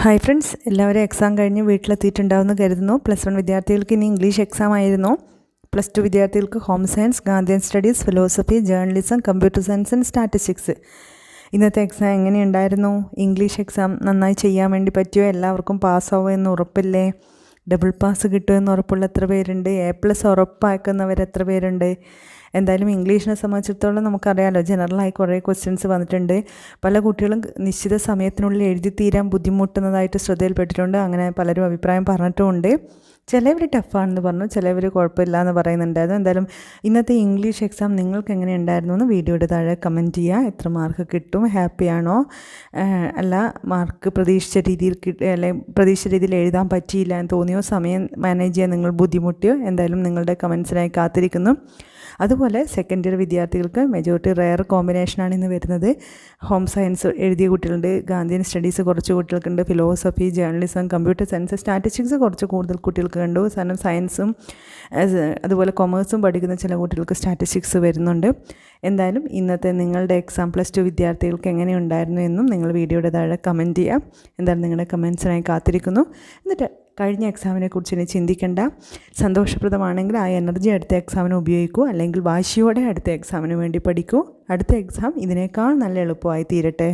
Hi friends, എല്ലാവരും exam കഴിഞ്ഞ് വീട്ടിലെത്തിയിട്ടുണ്ടാവുമെന്ന് കരുതുന്നു. +1 വിദ്യാർത്ഥികൾക്ക് ഇനി ഇംഗ്ലീഷ് എക്സാം ആയിരുന്നു. +2 വിദ്യാർത്ഥികൾക്ക് home science, Gandhian studies, philosophy, journalism, computer science and statistics. ഇന്നത്തെ എക്സാം എങ്ങനെയുണ്ടായിരുന്നു? ഇംഗ്ലീഷ് എക്സാം നന്നായി ചെയ്യാൻ വേണ്ടി പറ്റിയോ? എല്ലാവർക്കും പാസ്സാവുമോ എന്ന് ഉറപ്പില്ലേ? ഡബിൾ പാസ് കിട്ടുമെന്ന് ഉറപ്പുള്ള എത്ര പേരുണ്ട്? A+ ഉറപ്പാക്കുന്നവർ എത്ര പേരുണ്ട്? എന്തായാലും ഇംഗ്ലീഷിനെ സംബന്ധിച്ചിടത്തോളം നമുക്കറിയാമല്ലോ, ജനറലായി കുറേ ക്വസ്റ്റ്യൻസ് വന്നിട്ടുണ്ട്. പല കുട്ടികളും നിശ്ചിത സമയത്തിനുള്ളിൽ എഴുതി തീരാൻ ബുദ്ധിമുട്ടുന്നതായിട്ട് ശ്രദ്ധയിൽപ്പെട്ടിട്ടുണ്ട്. അങ്ങനെ പലരും അഭിപ്രായം പറഞ്ഞിട്ടുമുണ്ട്. ചിലവർ ടഫാണെന്ന് പറഞ്ഞു, ചിലവർ കുഴപ്പമില്ല എന്ന് പറയുന്നുണ്ടായിരുന്നു. എന്തായാലും ഇന്നത്തെ ഇംഗ്ലീഷ് എക്സാം നിങ്ങൾക്ക് എങ്ങനെ ഉണ്ടായിരുന്നു എന്ന് വീഡിയോയുടെ താഴെ കമൻറ്റ് ചെയ്യുക. എത്ര മാർക്ക് കിട്ടും? ഹാപ്പിയാണോ? അല്ല, മാർക്ക് പ്രതീക്ഷിച്ച രീതിയിൽ പ്രതീക്ഷിച്ച രീതിയിൽ എഴുതാൻ പറ്റിയില്ല എന്ന് തോന്നിയോ? സമയം മാനേജ് ചെയ്യാൻ നിങ്ങൾ ബുദ്ധിമുട്ടിയോ? എന്തായാലും നിങ്ങളുടെ കമൻസിനായി കാത്തിരിക്കുന്നു. അതുപോലെ സെക്കൻഡ് ഇയർ വിദ്യാർത്ഥികൾക്ക് മെജോറിറ്റി റെയർ കോമ്പിനേഷനാണ് ഇന്ന് വരുന്നത്. ഹോം സയൻസ് എഴുതിയ കുട്ടികളുണ്ട്, ഗാന്ധിയൻ സ്റ്റഡീസ് കുറച്ച് കുട്ടികൾക്കുണ്ട്, philosophy, journalism, computer science, statistics കുറച്ച് കൂടുതൽ കുട്ടികൾക്ക് കണ്ടു. സയൻസും അതുപോലെ കൊമേഴ്സും പഠിക്കുന്ന ചില കുട്ടികൾക്ക് സ്റ്റാറ്റിസ്റ്റിക്സ് വരുന്നുണ്ട്. എന്തായാലും ഇന്നത്തെ നിങ്ങളുടെ എക്സാം +2 വിദ്യാർത്ഥികൾക്ക് എങ്ങനെയുണ്ടായിരുന്നു എന്നും നിങ്ങൾ വീഡിയോയുടെ താഴെ കമൻറ്റ് ചെയ്യാം. എന്തായാലും നിങ്ങളുടെ കമൻസിനായി കാത്തിരിക്കുന്നു. എന്നിട്ട് കഴിഞ്ഞ എക്സാമിനെ കുറിച്ച് ഇനി ചിന്തിക്കേണ്ട. സന്തോഷപ്രദമാണെങ്കിൽ ആ എനർജി അടുത്ത എക്സാമിന് ഉപയോഗിക്കൂ, അല്ലെങ്കിൽ വാശിയോടെ അടുത്ത എക്സാമിന് വേണ്ടി പഠിക്കൂ. അടുത്ത എക്സാം ഇതിനേക്കാൾ നല്ല എളുപ്പമായി തീരട്ടെ.